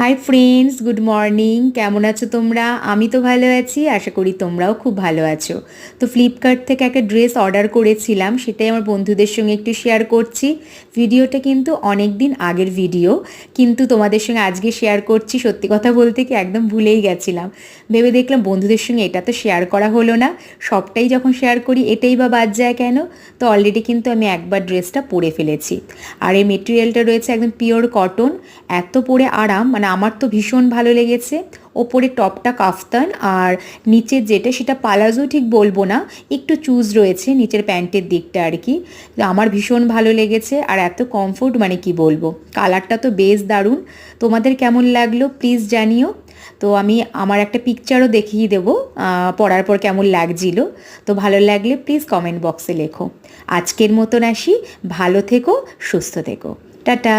Hi friends, good morning. কেমন আছো তোমরা? আমি তো ভালো আছি, আশা করি তোমরাও খুব ভালো আছো। তো ফ্লিপকার্ট থেকে একটা ড্রেস অর্ডার করেছিলাম, সেটাই আমার বন্ধুদের সঙ্গে একটু শেয়ার করছি। ভিডিওটা কিন্তু অনেক দিন আগের ভিডিও, কিন্তু তোমাদের সঙ্গে আজকে শেয়ার করছি। সত্যি কথা বলতে কি একদম ভুলেই গেছিলাম, ভেবে দেখলাম বন্ধুদের সঙ্গে এটা তো শেয়ার করা হলো না, সবটাই যখন শেয়ার করি এটাই বা বাদ যায় কেন। তো অলরেডি কিন্তু আমি একবার ড্রেসটা পরে ফেলেছি। আর এই মেটেরিয়ালটা রয়েছে একদম পিওর কটন, এত পরে আরাম, মানে আমার তো ভীষণ ভালো লেগেছে। ওপরে টপটা কাফতান আর নিচের যেটা সেটা পালাজো ঠিক বলবো না, একটু চুজ রয়েছে নিচের প্যান্টের দিকটা আর কি। আমার ভীষণ ভালো লেগেছে আর এত কমফোর্ট, মানে কি বলবো, কালারটা তো বেশ দারুণ। তোমাদের কেমন লাগলো প্লিজ জানিও। তো আমি আমার একটা পিকচারও দেখিয়ে দেবো পরার পর কেমন লাগছিল। তো ভালো লাগলে প্লিজ কমেন্ট বক্সে লেখো। আজকের মতন আসি, ভালো থেকো, সুস্থ থেকো, টাটা।